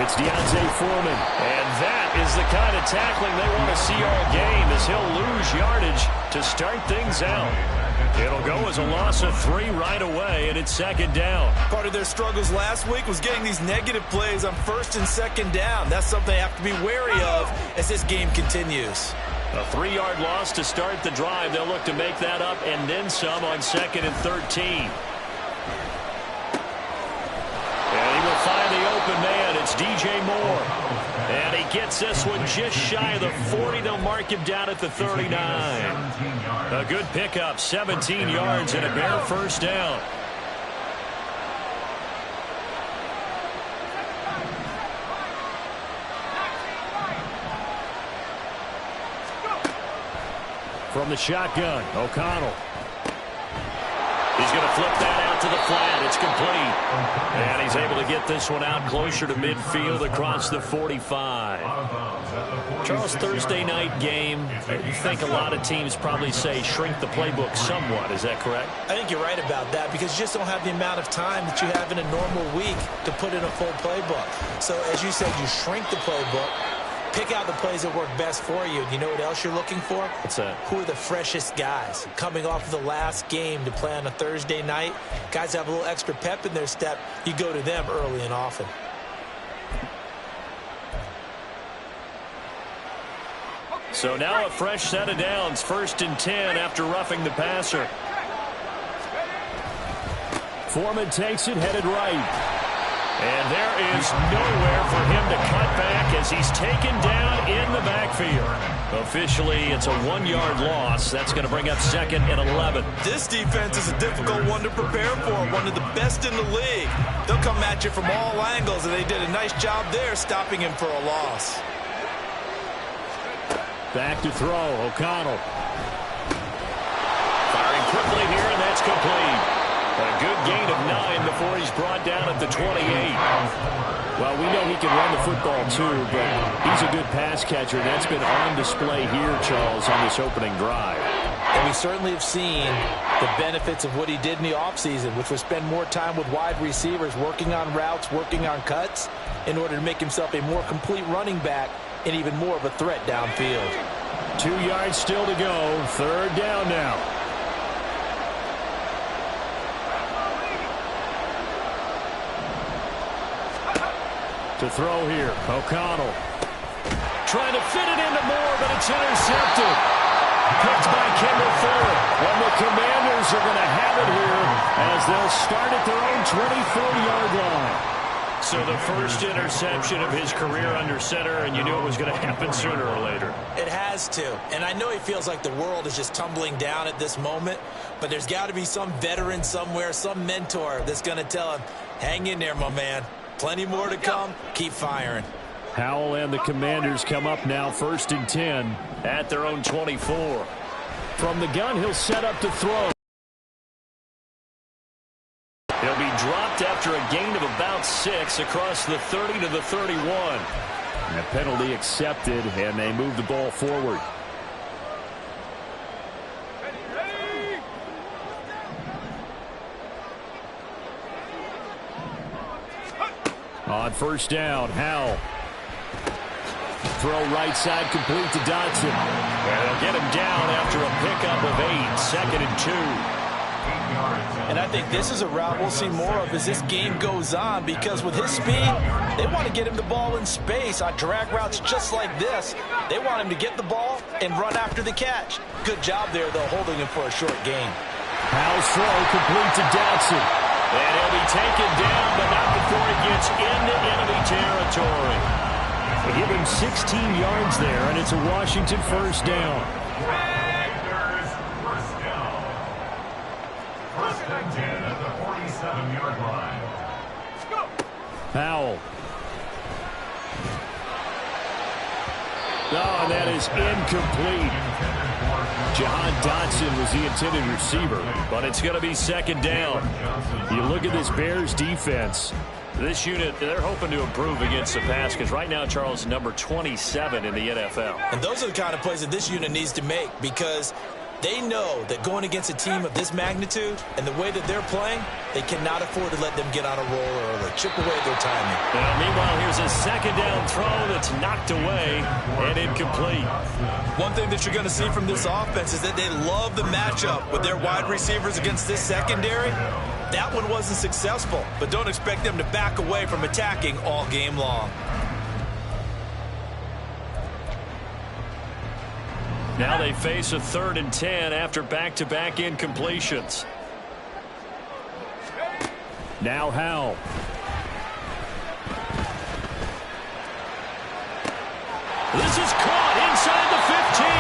It's Deontay Foreman. And that is the kind of tackling they want to see all game, as he'll lose yardage to start things out. It'll go as a loss of 3 right away, and it's second down. Part of their struggles last week was getting these negative plays on first and second down. That's something they have to be wary of as this game continues. A 3-yard loss to start the drive. They'll look to make that up and then some on 2nd and 13. And he will find the open man. It's DJ Moore. And he gets this one just shy of the 40. They'll mark him down at the 39. A good pickup, 17 yards and a bare first down. From the shotgun, O'Connell. He's going to flip that out to the flat. It's complete. And he's able to get this one out closer to midfield across the 45. Charles, Thursday night game, you think a lot of teams probably say shrink the playbook somewhat. Is that correct? I think you're right about that because you just don't have the amount of time that you have in a normal week to put in a full playbook. So, as you said, you shrink the playbook. Pick out the plays that work best for you. You know what else you're looking for? What's that? Who are the freshest guys? Coming off of the last game to play on a Thursday night, guys have a little extra pep in their step. You go to them early and often. So now a fresh set of downs. 1st and 10 after roughing the passer. Foreman takes it, headed right. And there is nowhere for him to cut back as he's taken down in the backfield. Officially, it's a 1-yard loss. That's going to bring up 2nd and 11. This defense is a difficult one to prepare for, one of the best in the league. They'll come at you from all angles, and they did a nice job there stopping him for a loss. Back to throw, O'Connell. Firing quickly here, and that's complete. A good gain of 9 before he's brought down at the 28. Well, we know he can run the football too, but he's a good pass catcher. That's been on display here, Charles, on this opening drive. And we certainly have seen the benefits of what he did in the offseason, which was spend more time with wide receivers, working on routes, working on cuts, in order to make himself a more complete running back and even more of a threat downfield. 2 yards still to go. 3rd down now. To throw here, O'Connell. Trying to fit it into Moore, but it's intercepted. Picked by Kendall Fuller. And the Commanders are going to have it here as they'll start at their own 24-yard line. So the first interception of his career under center, and you knew it was going to happen sooner or later. It has to. And I know he feels like the world is just tumbling down at this moment, but there's got to be some veteran somewhere, some mentor that's going to tell him, hang in there, my man. Plenty more to come. Keep firing. Howell and the Commanders come up now 1st and 10 at their own 24. From the gun, he'll set up to throw. He'll be dropped after a gain of about 6 across the 30 to the 31. And a penalty accepted, and they move the ball forward. On 1st down, Howell. Throw right side complete to Dotson. And they'll get him down after a pickup of 8. 2nd and 2. And I think this is a route we'll see more of as this game goes on, because with his speed, they want to get him the ball in space on drag routes just like this. They want him to get the ball and run after the catch. Good job there, though, holding him for a short gain. Howell's throw complete to Dotson. And he'll be taken down, but not before he gets into enemy territory. They give him 16 yards there, and it's a Washington 1st down. Raiders 1st down. 1st and 10 at the 47-yard line. Let's go. Howell. Oh, and that is incomplete. Jahan Dotson was the intended receiver. But it's going to be 2nd down. You look at this Bears defense. This unit, they're hoping to improve against the pass because right now, Charles, number 27 in the NFL. And those are the kind of plays that this unit needs to make, because They know that going against a team of this magnitude and the way that they're playing, they cannot afford to let them get on a roll early. Chip away at their timing. Well, meanwhile, here's a second down throw that's knocked away and incomplete. One thing that you're going to see from this offense is that they love the matchup with their wide receivers against this secondary. That one wasn't successful, but don't expect them to back away from attacking all game long. Now they face a 3rd and 10 after back-to-back incompletions. Now Howell. This is caught inside the 15.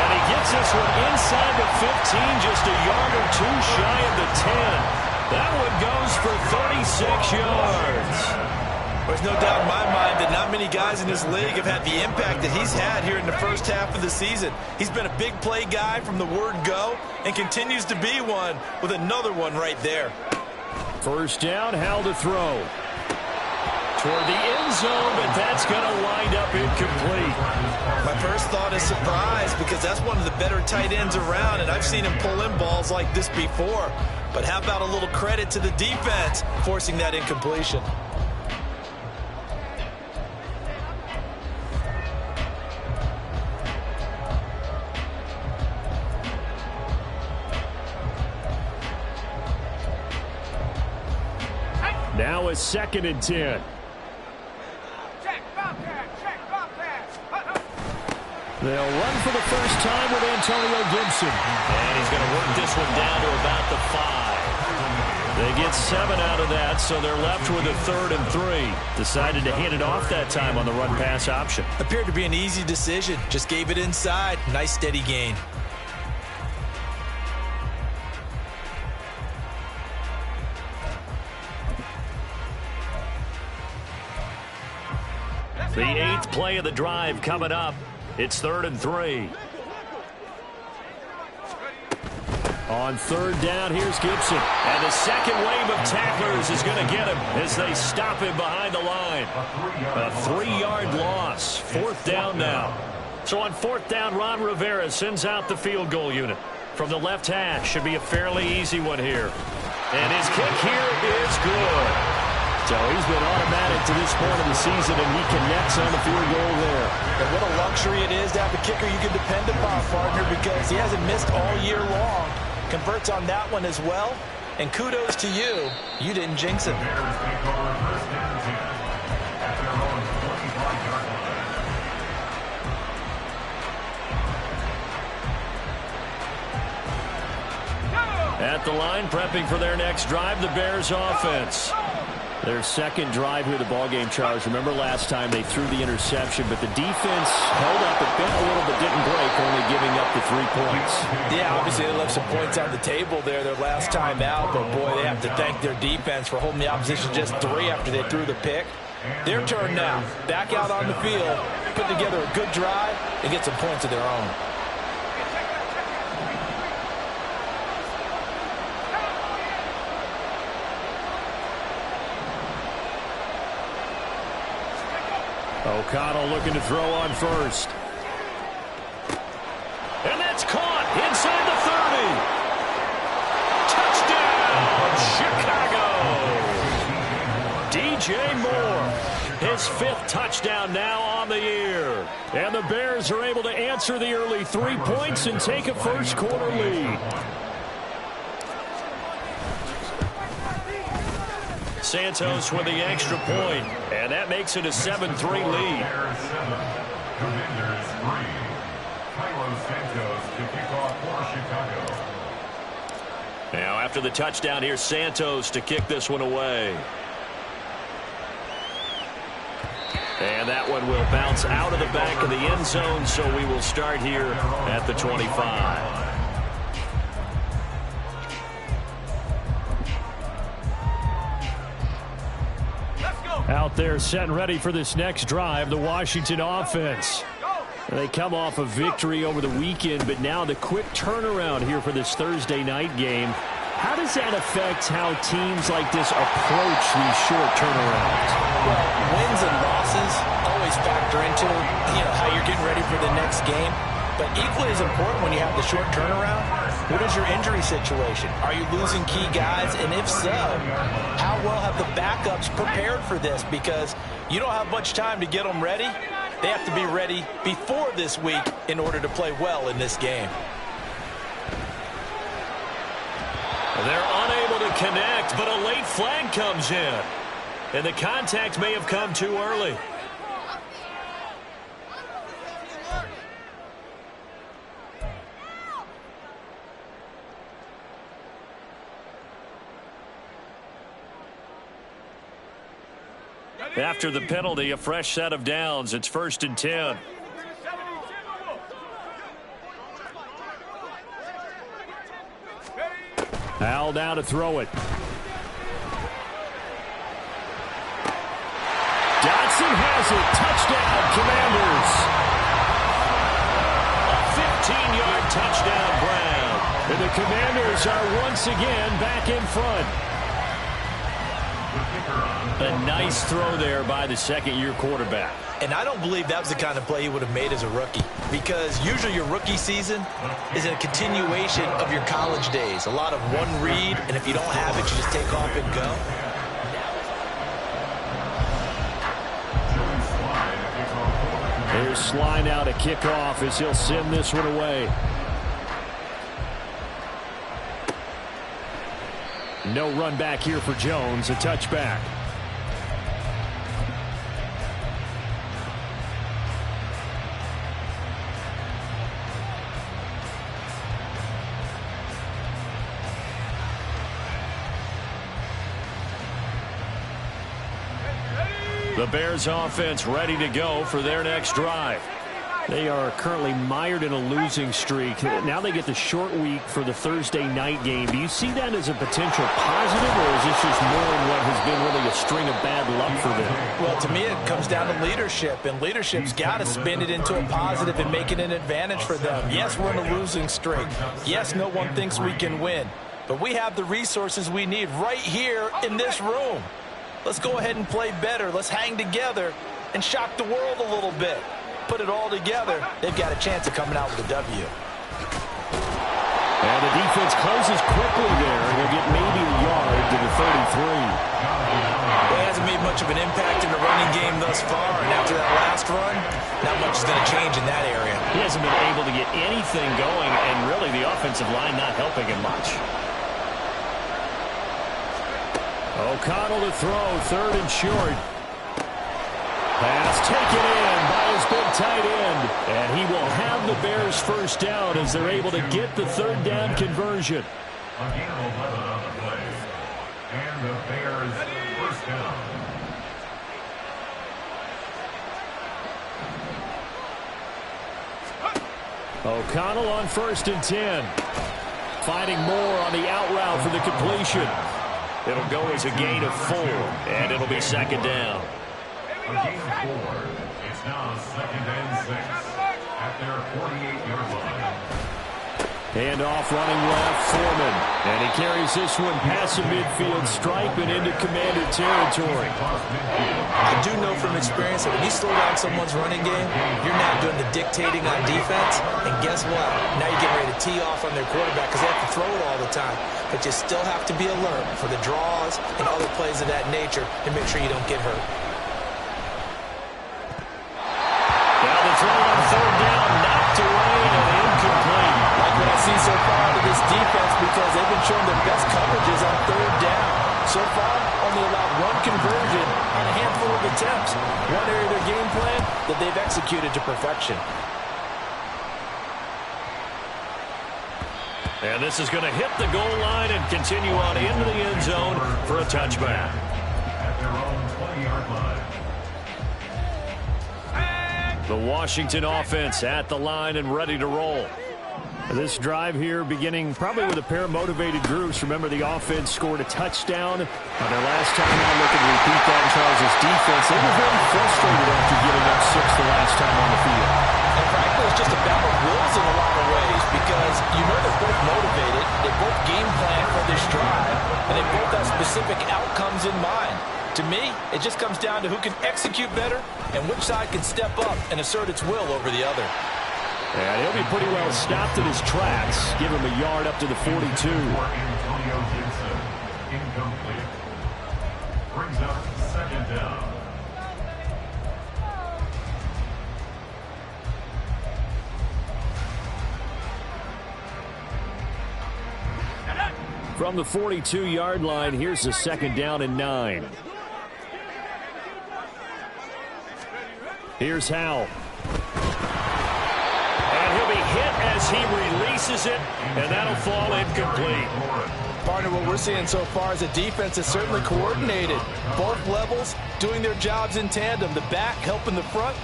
And he gets this one inside the 15, just a yard or two shy of the 10. That one goes for 36 yards. There's no doubt in my mind that not many guys in this league have had the impact that he's had here in the first half of the season. He's been a big play guy from the word go and continues to be one with another one right there. First down, Howell to throw. Toward the end zone, but that's going to wind up incomplete. My first thought is surprise because that's one of the better tight ends around, and I've seen him pull in balls like this before. But how about a little credit to the defense forcing that incompletion? Now a 2nd and 10. They'll run for the first time with Antonio Gibson. And he's going to work this one down to about the 5. They get 7 out of that, so they're left with a 3rd and 3. Decided to hand it off that time on the run-pass option. Appeared to be an easy decision. Just gave it inside. Nice steady gain. The 8th play of the drive coming up. It's 3rd and 3. On 3rd down, here's Gibson. And the second wave of tacklers is going to get him as they stop him behind the line. A 3-yard loss. 4th down now. So on 4th down, Ron Rivera sends out the field goal unit. From the left hash, should be a fairly easy one here. And his kick here is good. So he's been automatic to this point of the season, and he connects on the field goal there. And what a luxury it is to have a kicker you can depend upon, partner, because he hasn't missed all year long. Converts on that one as well. And kudos to you. You didn't jinx it. At the line, prepping for their next drive, the Bears offense. Their second drive here, the ballgame, Charles. Remember last time they threw the interception, but the defense held up, it bent a little but didn't break, only giving up the 3 points. Yeah, obviously they left some points on the table there their last time out, but boy, they have to thank their defense for holding the opposition just 3 after they threw the pick. Their turn now. Back out on the field, put together a good drive, and get some points of their own. O'Connell looking to throw on first. And that's caught inside the 30. Touchdown, Chicago! DJ Moore, his 5th touchdown now on the year. And the Bears are able to answer the early 3 points and take a first-quarter lead. Santos with the extra point, and that makes it a 7-3 lead. Now after the touchdown, here's Santos to kick this one away. And that one will bounce out of the back of the end zone, so we will start here at the 25. Out there set and ready for this next drive, the Washington offense. They come off a victory over the weekend, but now the quick turnaround here for this Thursday night game. How does that affect how teams like this approach these short turnarounds? Well, wins and losses always factor into how you're getting ready for the next game. But equally as important when you have the short turnaround, what is your injury situation? Are you losing key guys? And if so, how well have the backups prepared for this? Because you don't have much time to get them ready. They have to be ready before this week in order to play well in this game. They're unable to connect, but a late flag comes in. And the contact may have come too early. After the penalty, a fresh set of downs. It's 1st and 10. Al now to throw it. Dotson has it. Touchdown, Commanders. A 15-yard touchdown, Brown. And the Commanders are once again back in front. A nice throw there by the second-year quarterback. And I don't believe that was the kind of play he would have made as a rookie, because usually your rookie season is a continuation of your college days. A lot of one read, and if you don't have it, you just take off and go. Here's Sly now to kick off as he'll send this one away. No run back here for Jones, a touchback. The Bears offense ready to go for their next drive. They are currently mired in a losing streak. Now they get the short week for the Thursday night game. Do you see that as a potential positive, or is this just more in what has been really a string of bad luck for them? Well, to me, it comes down to leadership, and leadership's got to spin it into a positive and make it an advantage for them. Yes, we're in a losing streak. Yes, no one thinks we can win, but we have the resources we need right here in this room. Let's go ahead and play better. Let's hang together and shock the world a little bit. Put it all together, they've got a chance of coming out with a W. And the defense closes quickly there. They'll get maybe a yard to the 33. Well, it hasn't made much of an impact in the running game thus far, and after that last run, not much is going to change in that area. He hasn't been able to get anything going, and really the offensive line not helping him much. O'Connell to throw, 3rd and short. Pass taken in by his big tight end. And he will have the Bears first down as they're able to get the 3rd down conversion. Again, 11 on the play. And the Bears first down. O'Connell on 1st and 10. Finding more on the out route for the completion. It'll go as a gain of 4, and it'll be 2nd down. A gain of 4. It's now 2nd and 6 at their 48-yard line. Hand off running left, Foreman. And he carries this one past the midfield stripe and into Commander territory. I do know from experience that when you slow down someone's running game, you're now doing the dictating on defense. And guess what? Now you're getting ready to tee off on their quarterback because they have to throw it all the time. But you still have to be alert for the draws and other plays of that nature to make sure you don't get hurt. Now the throw on 3rd down, knocked away and incomplete. Like what I see so far out of this defense, because they've been showing their best coverages on 3rd down. So far, only allowed 1 conversion on a handful of attempts. One area of their game plan that they've executed to perfection. And this is going to hit the goal line and continue on into the end zone for a touchback. At their own 20-yard line. The Washington offense at the line and ready to roll. This drive here beginning probably with a pair of motivated groups. Remember, the offense scored a touchdown on their last time out. Looking to repeat that in Charles' defense. They were very frustrated after giving up 6 the last time on the field. And frankly, it's just a battle of wills in a lot of ways, because you know they're both motivated, they both game plan for this drive, and they both have specific outcomes in mind. To me, it just comes down to who can execute better and which side can step up and assert its will over the other. And he'll be pretty well stopped in his tracks. Give him a yard up to the 42. Incomplete. Brings up second down. From the 42-yard line, here's the second down and 9. Here's Howell. And he'll be hit as he releases it, and that'll fall incomplete. Partner, what we're seeing so far is the defense is certainly coordinated. Both levels doing their jobs in tandem. The back helping the front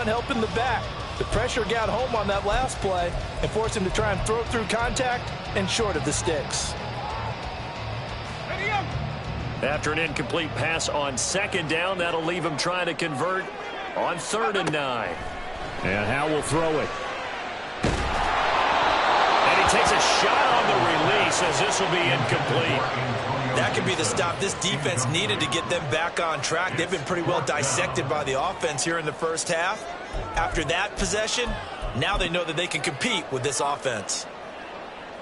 helping the back. The pressure got home on that last play and forced him to try and throw through contact and short of the sticks. After an incomplete pass on second down, that'll leave him trying to convert on 3rd and 9. And Howell will throw it. And he takes a shot on the release as this will be incomplete. That could be the stop this defense needed to get them back on track. They've been pretty well dissected by the offense here in the first half. After that possession, now they know that they can compete with this offense.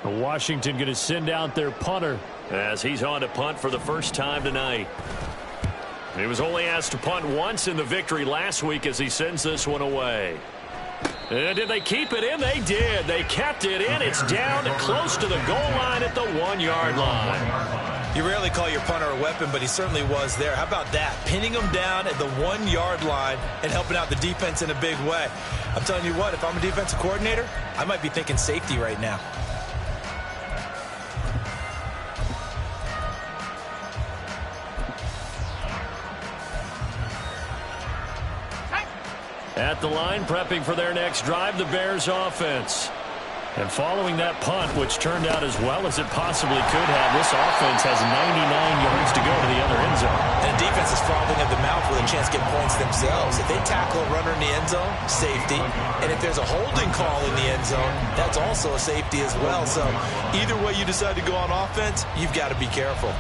Washington going to send out their punter as he's on to punt for the first time tonight. He was only asked to punt once in the victory last week as he sends this one away. And did they keep it in? They did. They kept it in. It's down close to the goal line at the 1-yard line. You rarely call your punter a weapon, but he certainly was there. How about that? Pinning him down at the 1-yard line and helping out the defense in a big way. I'm telling you what, if I'm a defensive coordinator, I might be thinking safety right now. At the line, prepping for their next drive, the Bears offense. And following that punt, which turned out as well as it possibly could have, this offense has 99 yards to go to the other end zone. And the defense is frothing at the mouth with a chance to get points themselves. If they tackle a runner in the end zone, safety. And if there's a holding call in the end zone, that's also a safety as well. So either way you decide to go on offense, you've got to be careful.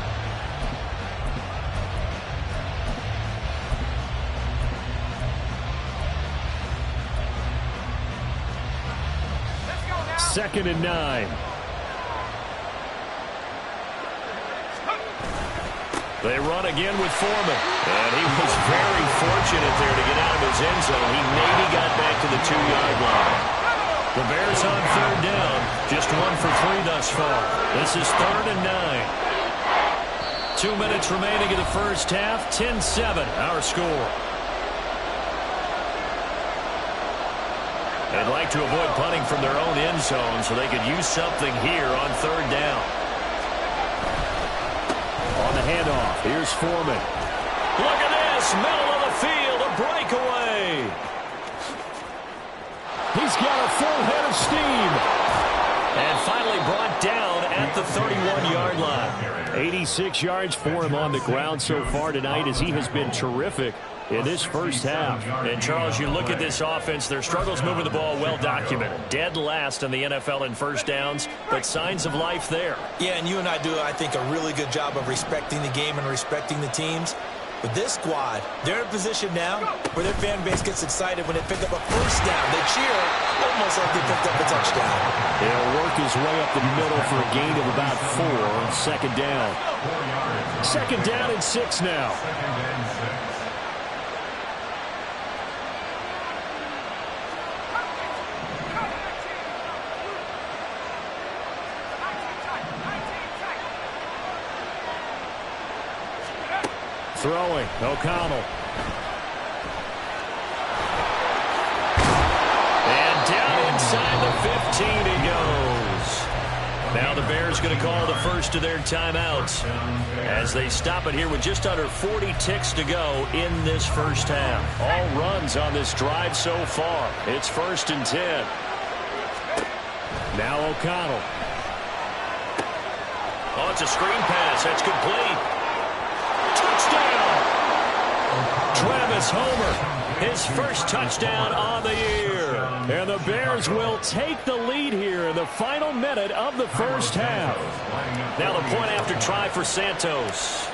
Second and 9. They run again with Foreman. And he was very fortunate there to get out of his end zone. He maybe got back to the 2-yard line. The Bears on 3rd down. Just 1 for 3 thus far. This is 3rd and 9. 2 minutes remaining in the first half. 10-7 our score. They'd like to avoid punting from their own end zone so they could use something here on 3rd down. On the handoff, here's Foreman. Look at this, middle of the field, a breakaway. He's got a full head of steam. And finally brought down at the 31-yard line. 86 yards for him on the ground so far tonight as he has been terrific in this first half. And, Charles, you look at this offense, their struggles moving the ball well documented. Dead last in the NFL in first downs, but signs of life there. Yeah, and you and I do, I think, a really good job of respecting the game and respecting the teams. But this squad, they're in a position now where their fan base gets excited when they pick up a first down. They cheer almost like they picked up a touchdown. He'll work his way up the middle for a gain of about 4 on 2nd down. 2nd down and 6 now. Throwing, O'Connell. And down inside the 15 he goes. Now the Bears going to call the first of their timeouts as they stop it here with just under 40 ticks to go in this first half. All runs on this drive so far. It's 1st and 10. Now O'Connell. Oh, it's a screen pass. That's complete. Touchdown! Travis Homer, his first touchdown on the year. And the Bears will take the lead here in the final minute of the first half. Now the point after try for Santos.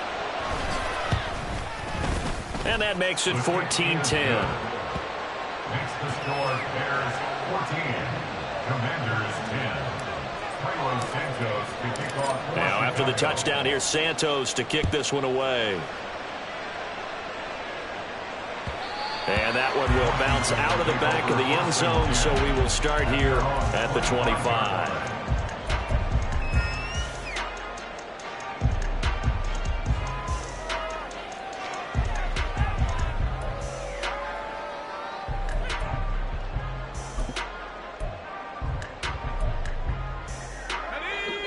And that makes it 14-10. Makes the score Bears Commanders 10. Santos to kick off. Now after the touchdown, here's Santos to kick this one away. And that one will bounce out of the back of the end zone, so we will start here at the 25.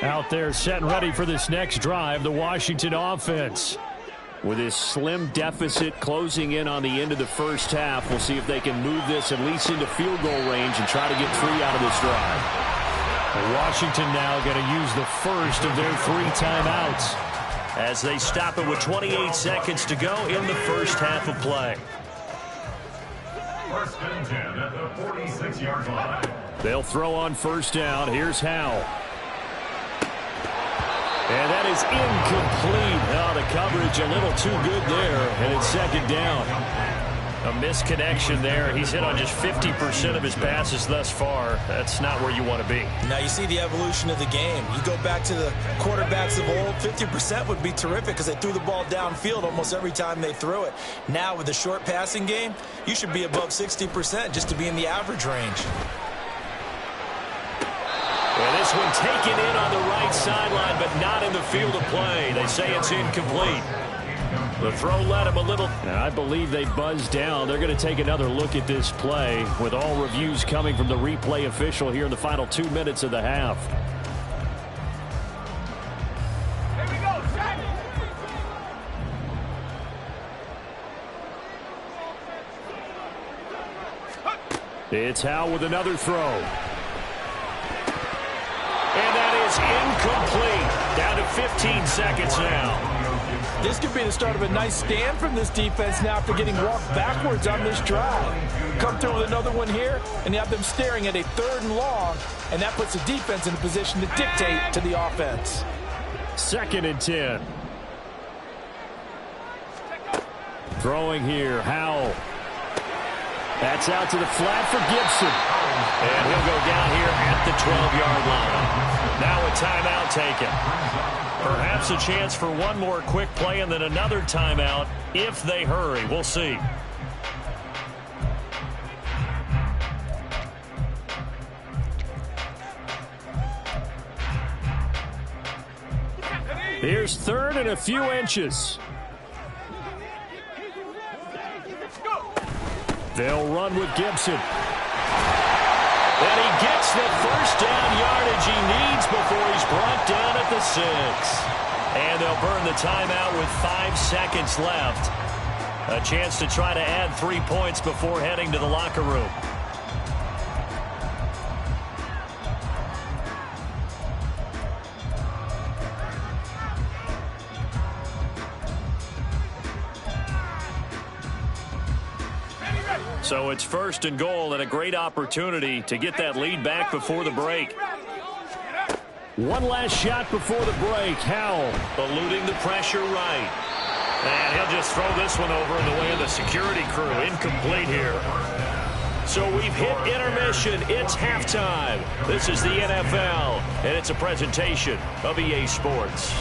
Out there set and ready for this next drive, the Washington offense. With this slim deficit closing in on the end of the first half, we'll see if they can move this at least into field goal range and try to get 3 out of this drive. Washington now going to use the first of their 3 timeouts as they stop it with 28 seconds to go in the first half of play. First and 10 at the 46-yard line. They'll throw on first down. Here's Howell. And that is incomplete. Oh, the coverage a little too good there, and it's second down. A misconnection there. He's hit on just 50% of his passes thus far. That's not where you want to be. Now you see the evolution of the game. You go back to the quarterbacks of old, 50% would be terrific because they threw the ball downfield almost every time they threw it. Now with the short passing game, you should be above 60% just to be in the average range. And this one taken in on the right sideline, but not in the field of play. They say it's incomplete. The throw led him a little. Now, I believe they buzzed down. They're going to take another look at this play with all reviews coming from the replay official here in the final 2 minutes of the half. Here we go, Jack. It's Howell with another throw. And that is incomplete. Down to 15 seconds now. This could be the start of a nice stand from this defense now after getting walked backwards on this drive. Come through with another one here, and you have them staring at a 3rd and long, and that puts the defense in a position to dictate to the offense. 2nd and 10. Throwing here, Howell. That's out to the flat for Gibson. And he'll go down here at the 12-yard line. Now a timeout taken. Perhaps a chance for one more quick play and then another timeout if they hurry. We'll see. Here's 3rd and a few inches. They'll run with Gibson. And he gets the first down yardage he needs before he's brought down at the 6. And they'll burn the timeout with 5 seconds left. A chance to try to add 3 points before heading to the locker room. So it's 1st and goal and a great opportunity to get that lead back before the break. One last shot before the break. Howell eluding the pressure right. And he'll just throw this one over in the way of the security crew. Incomplete here. So we've hit intermission. It's halftime. This is the NFL, and it's a presentation of EA Sports.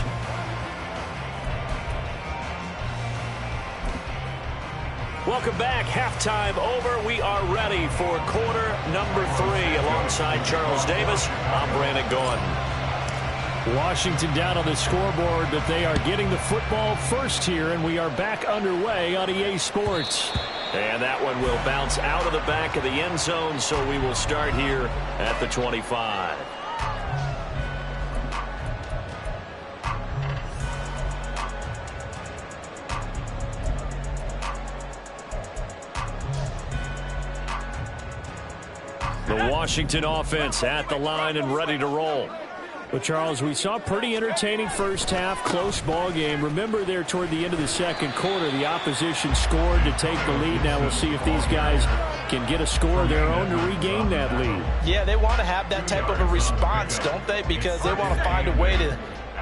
Welcome back. Halftime over. We are ready for quarter number 3. Alongside Charles Davis, I'm Brandon Gordon. Washington down on the scoreboard, but they are getting the football first here, and we are back underway on EA Sports. And that one will bounce out of the back of the end zone, so we will start here at the 25. The Washington offense at the line and ready to roll. Well, Charles, we saw a pretty entertaining first half, close ball game. Remember there toward the end of the second quarter, the opposition scored to take the lead. Now we'll see if these guys can get a score of their own to regain that lead. Yeah, they want to have that type of a response, don't they? Because they want to find a way to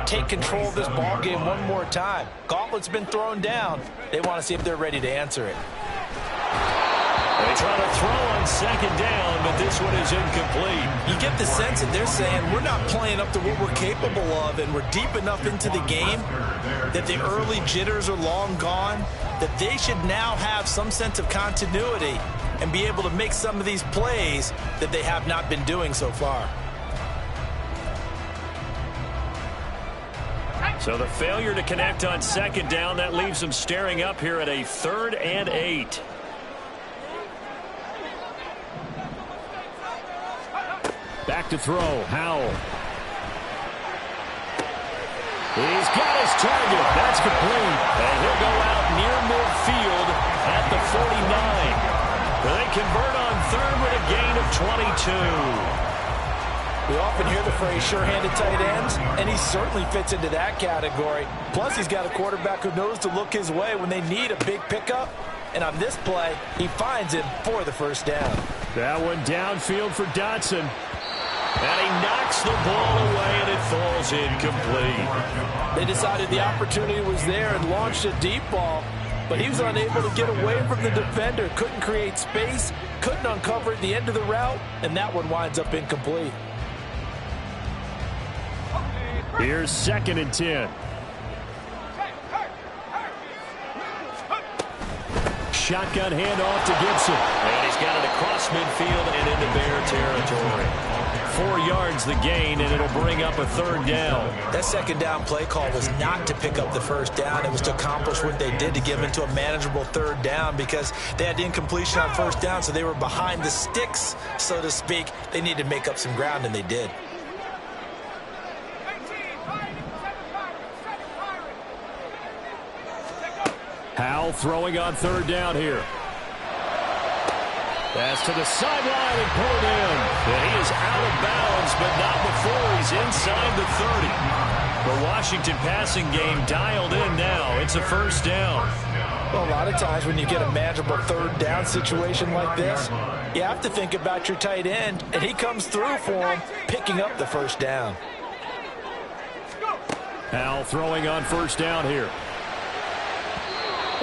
take control of this ball game one more time. Gauntlet's been thrown down. They want to see if they're ready to answer it. They try to throw on second down, but this one is incomplete. You get the sense that they're saying we're not playing up to what we're capable of, and we're deep enough into the game that the early jitters are long gone, that they should now have some sense of continuity and be able to make some of these plays that they have not been doing so far. So the failure to connect on second down, that leaves them staring up here at a 3rd and 8. Back to throw, Howell. He's got his target. That's complete. And he'll go out near midfield at the 49. They convert on 3rd with a gain of 22. We often hear the phrase sure-handed tight ends, and he certainly fits into that category. Plus, he's got a quarterback who knows to look his way when they need a big pickup. And on this play, he finds him for the first down. That one downfield for Dotson. And he knocks the ball away, and it falls incomplete. They decided the opportunity was there and launched a deep ball, but he was unable to get away from the defender. Couldn't create space, couldn't uncover at the end of the route, and that one winds up incomplete. Here's 2nd and 10. Shotgun handoff to Gibson. And he's got it across midfield and into Bear territory. 4 yards the gain, and it'll bring up a 3rd down. That second down play call was not to pick up the first down. It was to accomplish what they did, to give into a manageable 3rd down, because they had incompletion on first down, so they were behind the sticks, so to speak. They needed to make up some ground, and they did. Howell throwing on 3rd down here. Pass to the sideline and pulled in. And he is out of bounds, but not before he's inside the 30. The Washington passing game dialed in now. It's a first down. Well, a lot of times when you get a manageable 3rd down situation like this, you have to think about your tight end, and he comes through for him, picking up the first down. Howell throwing on 1st down here.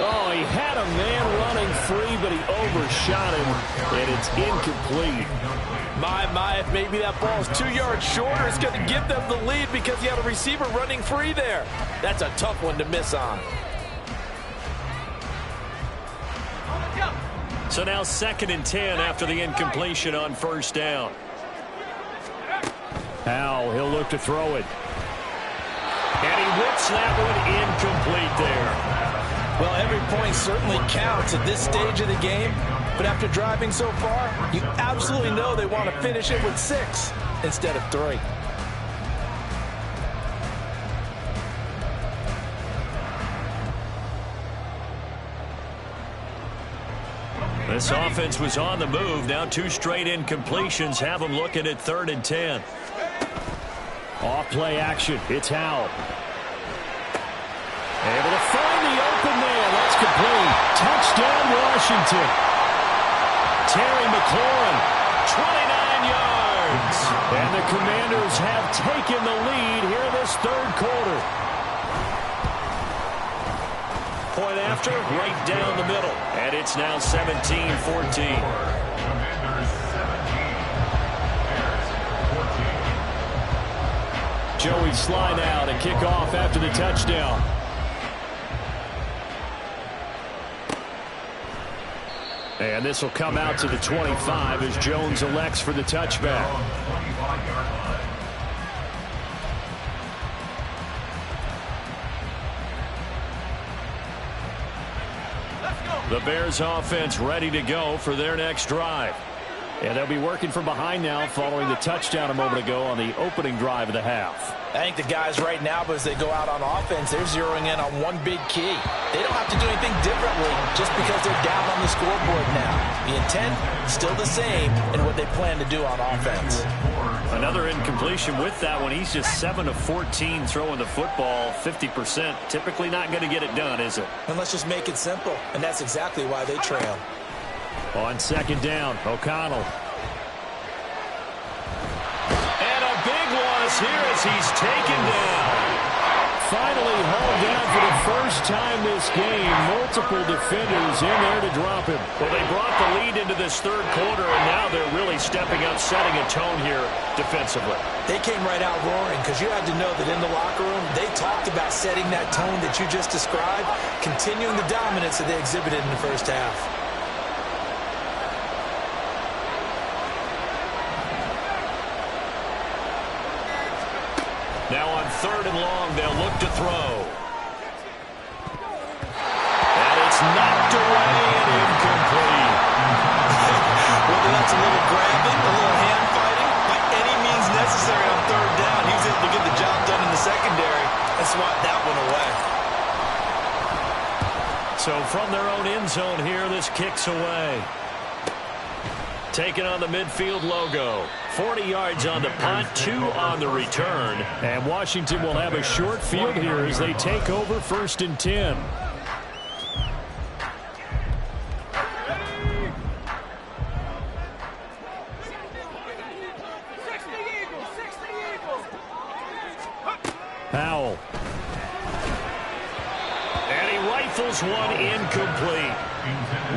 Oh, he had a man running free, but he overshot him, and it's incomplete. My, if maybe that ball's 2 yards shorter, it's going to give them the lead because he had a receiver running free there. That's a tough one to miss on. So now 2nd and 10 after the incompletion on 1st down. Howell, he'll look to throw it. And he whips that one incomplete there. Well, every point certainly counts at this stage of the game, but after driving so far, you absolutely know they want to finish it with 6 instead of 3. This offense was on the move. Now 2 straight incompletions have them looking at 3rd and 10. Off play action. It's Howell. Able to find the open man. That's complete. Touchdown, Washington. Terry McLaurin, 29 yards. And the Commanders have taken the lead here in this 3rd quarter. Point after, right down the middle. And it's now 17-14. Joey Sly now to kick off after the touchdown. And this will come out to the 25 as Jones elects for the touchback. The Bears offense ready to go for their next drive. And they'll be working from behind now following the touchdown a moment ago on the opening drive of the half. I think the guys right now, as they go out on offense, they're zeroing in on one big key. They don't have to do anything differently just because they're down on the scoreboard now. The intent, still the same in what they plan to do on offense. Another incompletion with that one. He's just 7 of 14 throwing the football, 50%. Typically not going to get it done, is it? And let's just make it simple, and that's exactly why they trail. On 2nd down, O'Connell. And a big loss here as he's taken down. finally hauled down for the first time this game. Multiple defenders in there to drop him. Well, they brought the lead into this third quarter, and now they're really stepping up, setting a tone here defensively. They came right out roaring because you had to know that in the locker room, they talked about setting that tone that you just described, continuing the dominance that they exhibited in the first half. Now on 3rd and long, they'll look to throw. And it's knocked away and incomplete. Whether that's a little grabbing, a little hand fighting, by any means necessary on 3rd down, he was able to get the job done in the secondary and swat that one away. So from their own end zone here, this kicks away. Taking on the midfield logo. 40 yards on the punt, 2 on the return. And Washington will have a short field here as they take over 1st and 10. Powell. And he rifles one incomplete.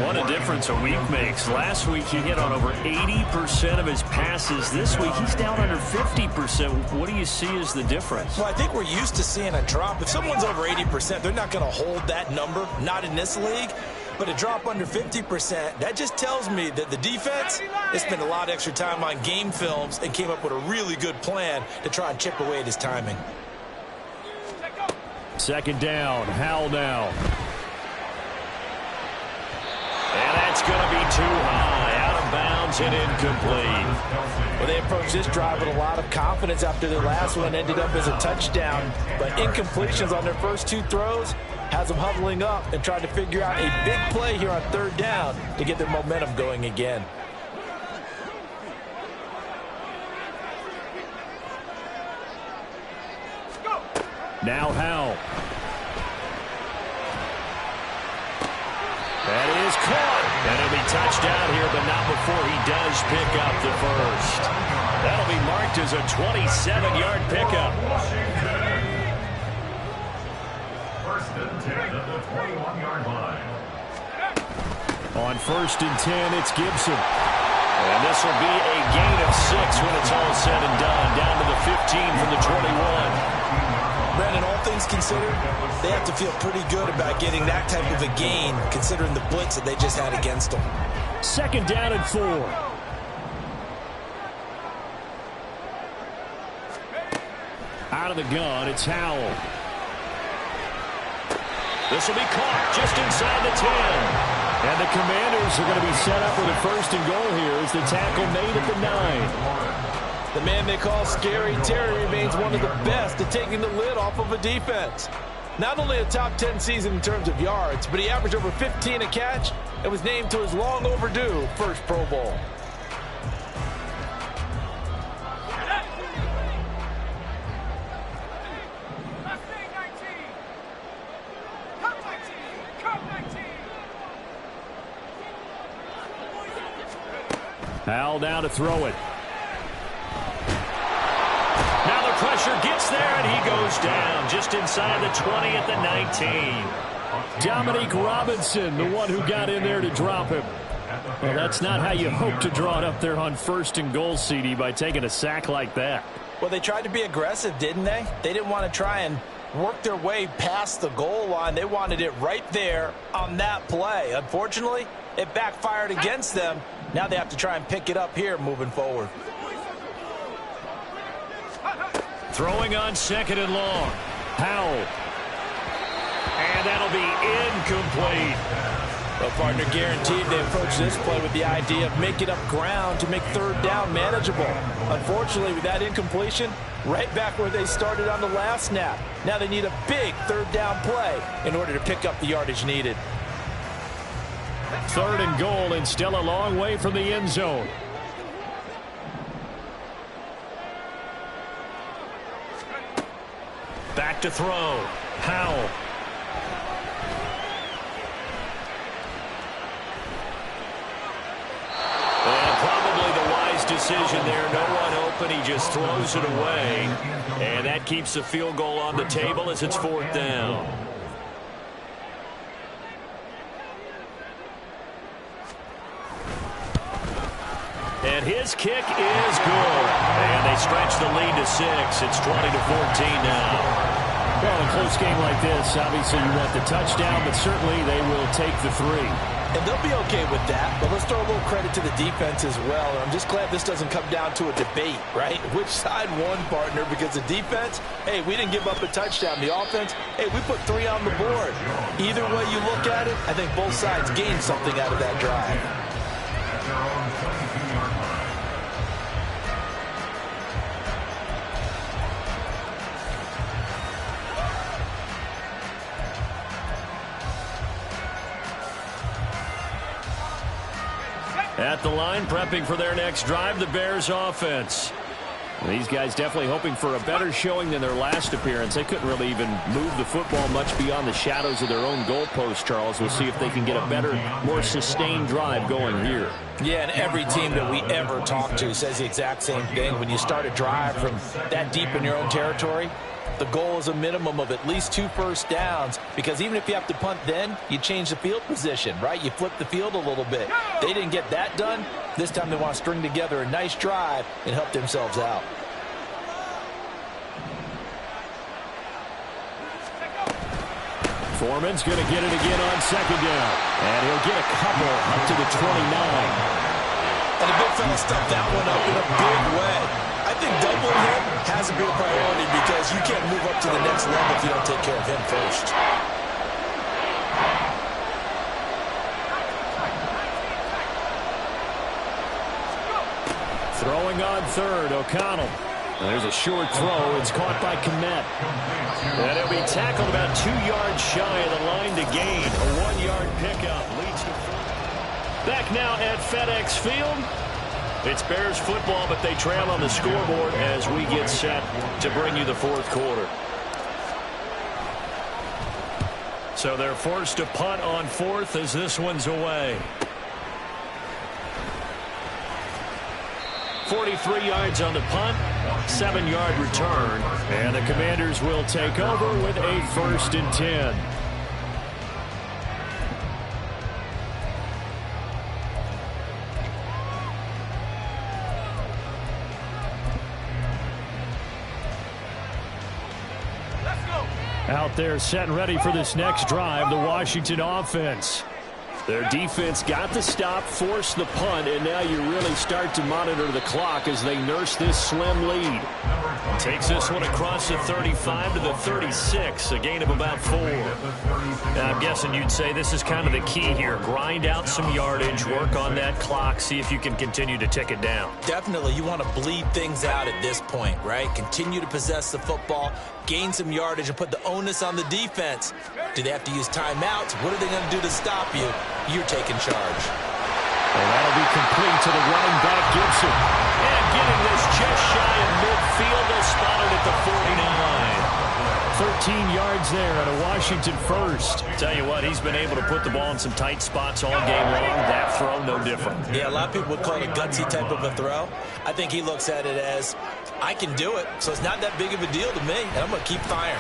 What a difference a week makes. Last week he hit on over 80% of his passes. This week he's down under 50%. What do you see as the difference? Well, I think we're used to seeing a drop. If someone's over 80%, they're not going to hold that number, not in this league. But a drop under 50%, that just tells me that the defense, they spent a lot of extra time on game films and came up with a really good plan to try and chip away at his timing. 2nd down, Howell now. And that's going to be too high, out of bounds and incomplete. Well, they approached this drive with a lot of confidence after their last one ended up as a touchdown. But incompletions on their first 2 throws has them huddling up and trying to figure out a big play here on 3rd down to get their momentum going again. Now Howell. That is caught. And it'll be touchdown here, but not before he does pick up the first. That'll be marked as a 27-yard pickup. First and 10 at the 21-yard line. On 1st and 10, it's Gibson. And this will be a gain of 6 when it's all said and done. Down to the 15 from the 21. Brandon, all things considered, they have to feel pretty good about getting that type of a gain, considering the blitz that they just had against them. 2nd down and 4. Out of the gun, it's Howell. This will be caught just inside the 10. And the Commanders are going to be set up with a 1st and goal here as the tackle made at the 9. The man they call Scary Terry remains one of the best at taking the lid off of a defense. Not only a top 10 season in terms of yards, but he averaged over 15 a catch and was named to his long overdue first Pro Bowl. Howell down to throw it. Now the pressure gets there, and he goes down just inside the 20 at the 19. Dominique Robinson, the one who got in there to drop him. Well, that's not how you hope to draw it up there on 1st and goal, CD, by taking a sack like that. Well, they tried to be aggressive, didn't they? They didn't want to try and work their way past the goal line. They wanted it right there on that play. Unfortunately, it backfired against them. Now they have to try and pick it up here moving forward. Throwing on 2nd and long. Howell. And that'll be incomplete. Well, partner, guaranteed they approach this play with the idea of making up ground to make 3rd down manageable. Unfortunately, with that incompletion, right back where they started on the last snap. Now they need a big 3rd down play in order to pick up the yardage needed. 3rd and goal, and still a long way from the end zone. Back to throw. Howell. And probably the wise decision there. No one open. up, and he just throws it away. And that keeps the field goal on the table as it's 4th down. And his kick is good. And they stretch the lead to 6. It's 20-14 now. Well, in a close game like this, obviously you want the touchdown, but certainly they will take the 3. And they'll be okay with that, but let's throw a little credit to the defense as well. And I'm just glad this doesn't come down to a debate, right? Which side won, partner? Because the defense, hey, we didn't give up a touchdown. The offense, hey, we put 3 on the board. Either way you look at it, I think both sides gained something out of that drive. At their own 22-yard line. At the line, prepping for their next drive, the Bears offense. These guys definitely hoping for a better showing than their last appearance. They couldn't really even move the football much beyond the shadows of their own goalpost, Charles. We'll see if they can get a better, more sustained drive going here. Yeah, and every team that we ever talk to says the exact same thing. When you start a drive from that deep in your own territory, the goal is a minimum of at least 2 first downs, because even if you have to punt then, you change the field position, right? You flip the field a little bit. They didn't get that done. This time they want to string together a nice drive and help themselves out. Foreman's going to get it again on 2nd down. And he'll get a couple up to the 29. And the big fella stuffed that one up in a big way. I think doubling him has to be a priority, because you can't move up to the next level if you don't take care of him first. Throwing on 3rd, O'Connell. There's a short throw. It's caught by Kmet. And it'll be tackled about 2 yards shy of the line to gain. A 1-yard pickup leads to 4. Back now at FedEx Field. It's Bears football, but they trail on the scoreboard as we get set to bring you the 4th quarter. So they're forced to punt on 4th as this one's away. 43 yards on the punt, 7-yard return, and the Commanders will take over with a 1st and 10. Out there set and ready for this next drive, the Washington offense. Their defense got the stop, forced the punt, and now you really start to monitor the clock as they nurse this slim lead. Takes this one across the 35 to the 36, a gain of about 4. Now, I'm guessing you'd say this is kind of the key here. Grind out some yardage, work on that clock, see if you can continue to tick it down. Definitely, you want to bleed things out at this point, right? Continue to possess the football, gain some yardage, and put the onus on the defense. Do they have to use timeouts? What are they going to do to stop you? You're taking charge. And that'll be complete to the running back, Gibson. And getting this just shy of midfield, they'll spot it at the 49. 13 yards there at a Washington first. Tell you what, he's been able to put the ball in some tight spots all game long. That throw, no different. Yeah, a lot of people would call it a gutsy type of a throw. I think he looks at it as, I can do it, so it's not that big of a deal to me, and I'm going to keep firing.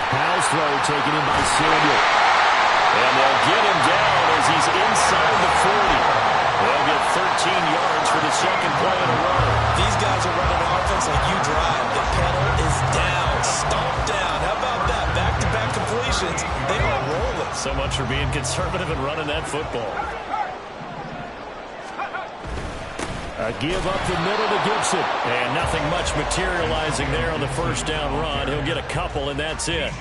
Powell's throw taken in by Samuel. And they'll get him down as he's inside the 40. They'll get 13 yards for the second play in a row. These guys are running offense like you drive. The pedal is down, stomped down. How about that? Back-to-back completions. They are rolling. So much for being conservative and running that football. A give up the middle to Gibson. And nothing much materializing there on the first down run. He'll get a couple, and that's it.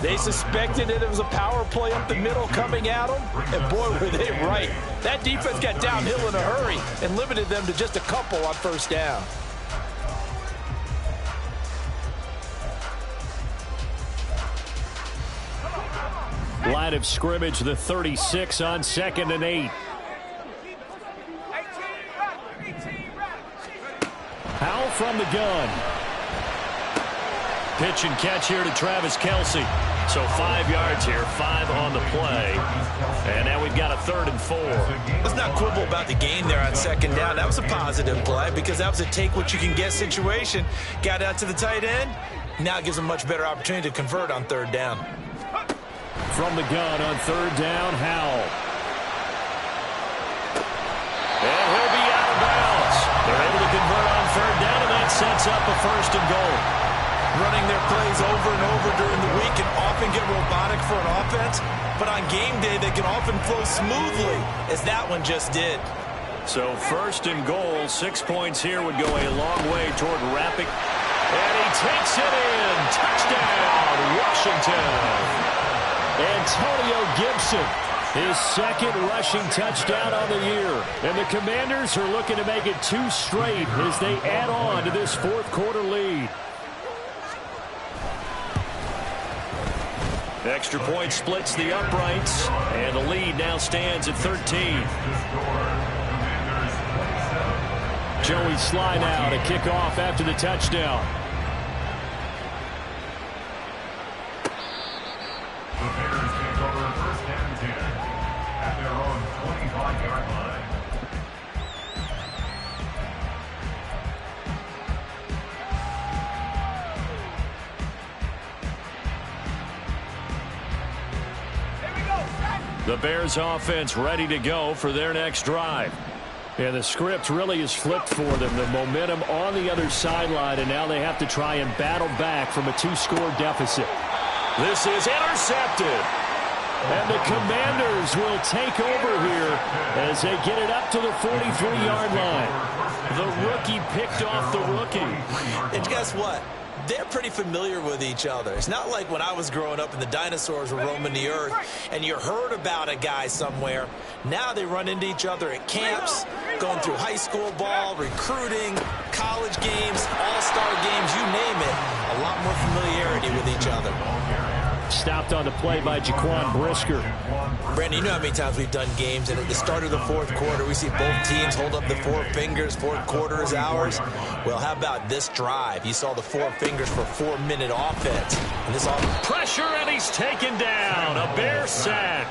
They suspected it was a power play up the middle coming at them, and boy, were they right. That defense got downhill in a hurry and limited them to just a couple on first down. Line of scrimmage, the 36 on 2nd and 8. From the gun. Pitch and catch here to Travis Kelce. So 5 yards here, 5 on the play. And now we've got a 3rd and 4. Let's not quibble about the gain there on 2nd down. That was a positive play because that was a take-what-you-can-get situation. Got out to the tight end. Now it gives them a much better opportunity to convert on 3rd down. From the gun on 3rd down, Howell. And he'll be out of bounds. They're able to convert on 3rd down, and that sets up a 1st and goal. Running their plays over and over during the week can often get robotic for an offense, but on game day they can often flow smoothly, as that one just did. So 1st and goal, 6 points here would go a long way toward wrapping. And he takes it in. Touchdown, Washington. Antonio Gibson, his 2nd rushing touchdown on the year. And the Commanders are looking to make it 2 straight as they add on to this 4th quarter lead. Extra point splits the uprights, and the lead now stands at 13. Joey Sly now to kick off after the touchdown. The Bears take over 1st and 10 at their own 25-yard line. The Bears offense ready to go for their next drive. And the script really is flipped for them. The momentum on the other sideline, and now they have to try and battle back from a 2-score deficit. This is intercepted. And the Commanders will take over here as they get it up to the 43-yard line. The rookie picked off the rookie. And guess what? They're pretty familiar with each other. It's not like when I was growing up and the dinosaurs were roaming the earth and you heard about a guy somewhere. Now they run into each other at camps, going through high school ball, recruiting, college games, all-star games, you name it. A lot more familiarity with each other. Stopped on the play by Jaquan Brisker. Brandon, you know how many times we've done games, and at the start of the 4th quarter, we see both teams hold up the 4 fingers, 4th quarter is ours. Well, how about this drive? You saw the 4 fingers for 4-minute offense. And this all pressure, and he's taken down. A Bear sack.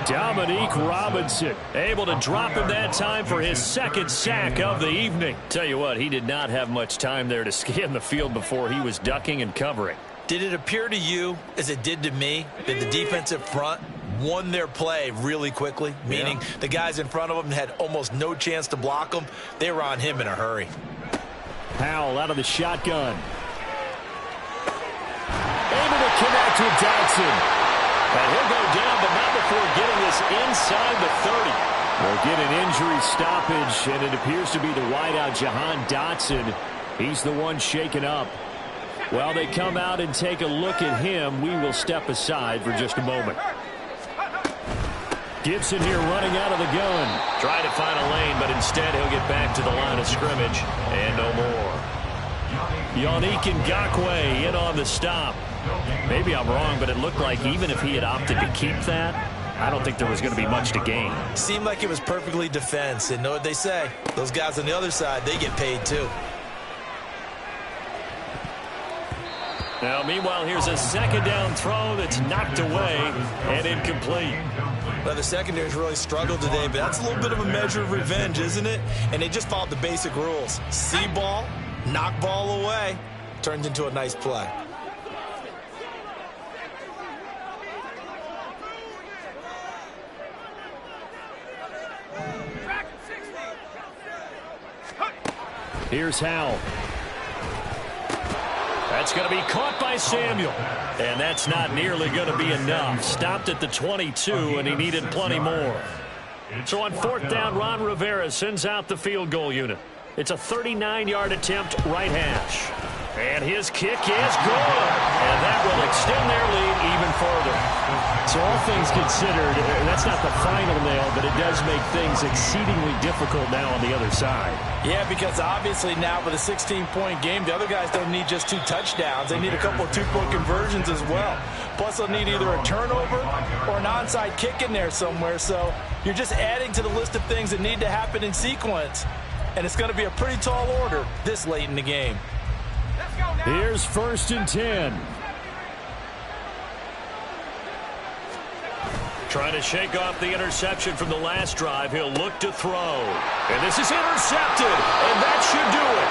Dominique Robinson able to drop him that time for his 2nd sack of the evening. Tell you what, he did not have much time there to scan the field before he was ducking and covering. Did it appear to you, as it did to me, that the defensive front won their play really quickly? Meaning the guys in front of them had almost no chance to block them. They were on him in a hurry. Powell out of the shotgun. Able to connect with Dodson. And he'll go down, but not before getting this inside the 30. We'll get an injury stoppage, and it appears to be the wideout, Jahan Dotson. He's the one shaken up. While they come out and take a look at him, we will step aside for just a moment. Gibson here running out of the gun. Trying to find a lane, but instead he'll get back to the line of scrimmage. And no more. Yannick Ngakoue in on the stop. Maybe I'm wrong, but it looked like even if he had opted to keep that, I don't think there was going to be much to gain. Seemed like it was perfectly defense. And know what they say? Those guys on the other side, they get paid too. Now, meanwhile, here's a 2nd down throw that's knocked away and incomplete. Well, the secondary's really struggled today, but that's a little bit of a measure of revenge, isn't it? And they just followed the basic rules. See ball, knock ball away, turns into a nice play. Here's Howell. That's going to be caught by Samuel. And that's not nearly going to be enough. Stopped at the 22, and he needed plenty more. So on 4th down, Ron Rivera sends out the field goal unit. It's a 39-yard attempt, right hash. And his kick is good. And that will extend their lead even further. So all things considered, that's not the final nail, but it does make things exceedingly difficult now on the other side. Yeah, because obviously now with a 16-point game, the other guys don't need just 2 touchdowns. They need a couple of 2-point conversions as well. Plus, they'll need either a turnover or an onside kick in there somewhere. So you're just adding to the list of things that need to happen in sequence. And it's going to be a pretty tall order this late in the game. Here's 1st and 10. Trying to shake off the interception from the last drive. He'll look to throw. And this is intercepted. And that should do it.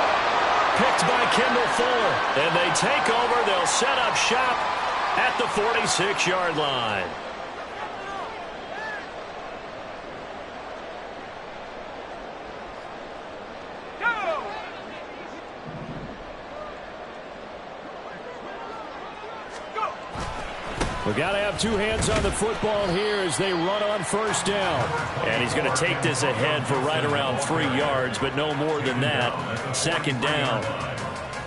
Picked by Kendall Fuller. And they take over. They'll set up shop at the 46-yard line. We've got to have two hands on the football here as they run on first down. And he's going to take this ahead for right around 3 yards, but no more than that. Second down.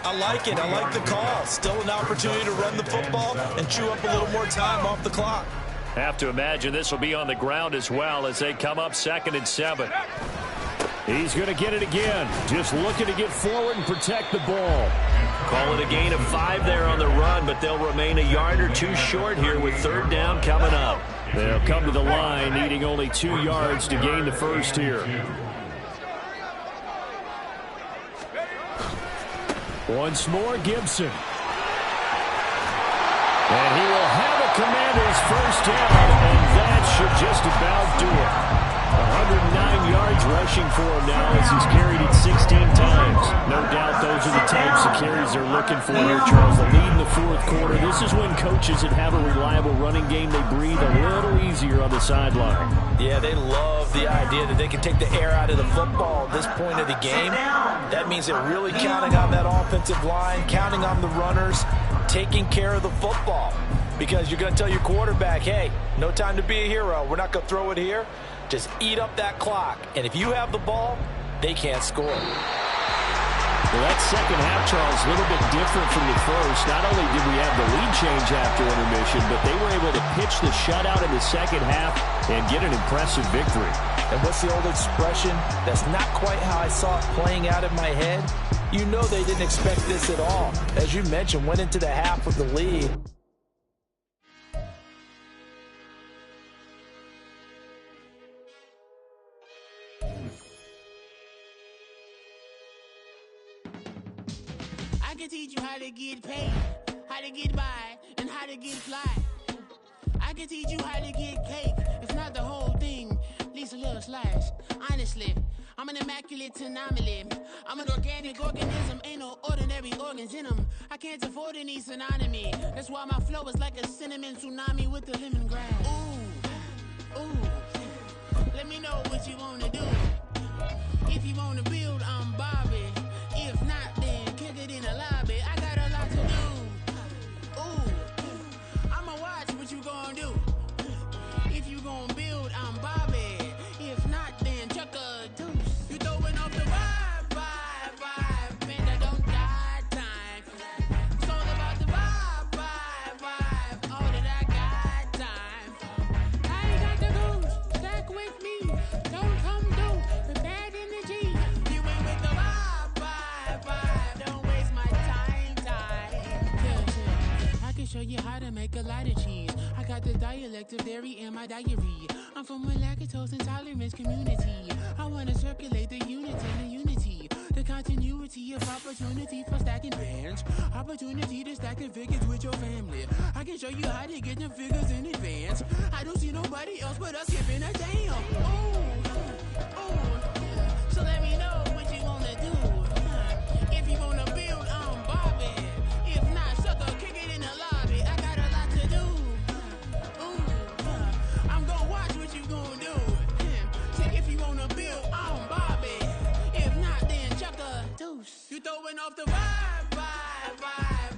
I like it. I like the call. Still an opportunity to run the football and chew up a little more time off the clock. Have to imagine this will be on the ground as well as they come up 2nd and 7. He's going to get it again. Just looking to get forward and protect the ball. Call it a gain of 5 there on the run, but they'll remain a yard or two short here with 3rd down coming up. They'll come to the line needing only 2 yards to gain the first here. Once more, Gibson. And he will have a commander's first down, and that should just about do it. 109 yards rushing for him now as he's carried it 16 times. No doubt those are the types of carries they're looking for here, Charles. The lead in the 4th quarter. This is when coaches that have a reliable running game, they breathe a little easier on the sideline. Yeah, they love the idea that they can take the air out of the football at this point of the game. That means they're really counting on that offensive line, counting on the runners, taking care of the football. Because you're going to tell your quarterback, hey, no time to be a hero. We're not going to throw it here. Just eat up that clock. And if you have the ball, they can't score. Well, that second half, Charles, a little bit different from the first. Not only did we have the lead change after intermission, but they were able to pitch the shutout in the second half and get an impressive victory. And what's the old expression? That's not quite how I saw it playing out in my head. You know they didn't expect this at all. As you mentioned, went into the half with the lead. I can teach you how to get paid, how to get by, and how to get fly. I can teach you how to get cake, if not the whole thing, at least a little slice. Honestly, I'm an immaculate anomaly. I'm an organic organism, ain't no ordinary organs in them. I can't afford any synonymy. That's why my flow is like a cinnamon tsunami with the lemongrass. Ooh, ooh, let me know what you wanna do. If you wanna build, I'm Bobby. If not, then kick it in the lobby. I got a lot to do. Ooh, I'ma watch what you gonna do. If you gonna build, I'm Bobby. If not, then chuck a deuce. You throwing off the vibe, man, I don't got time. It's all about the vibe, all that I got time. I ain't got the goose, stack with me. Don't come through the bad energy. You ain't with the vibe, don't waste my time. Yeah, I can show you how to make a lot of cheese. I got the dialect of dairy in my diary. I'm from a lactose intolerance community. I wanna circulate the unity, the continuity of opportunity for stacking bands. Opportunity to stack the figures with your family. I can show you how to get them figures in advance. I don't see nobody else but us giving a damn. Ooh, so let me know what you wanna do. If you wanna build, I'm Bobby. If not, sucker, kick it in the lobby. I got a lot to do. I'm gonna watch what you gonna do. So if you wanna build, I'm Bobby. If not, then chuck a deuce. You throwing off the vibe,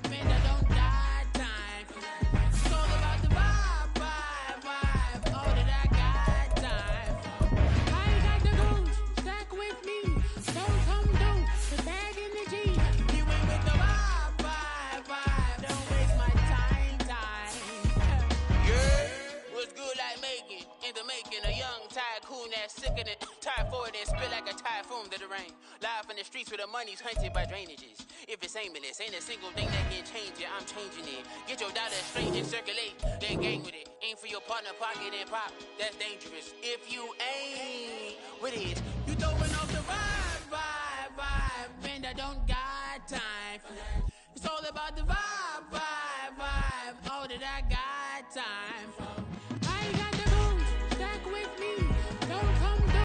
man, I don't got time. It's all about the vibe, all that I got time. I ain't got the goose, stack with me. Don't come through the bad energy. You ain't with the vibe, don't waste my time. Yeah, what's good like making? In the making, a young tycoon that's sickening. Tired for it and spit like a typhoon to the rain. Live in the streets where the money's hunted by drainages. If it's aimless, ain't a single thing that can change it. I'm changing it. Get your dollar straight and circulate, then gang with it. Aim for your partner, pocket and pop. That's dangerous. If you ain't with it, you throwing off the vibe, man, I don't got time. It's all about the vibe, all that I got time.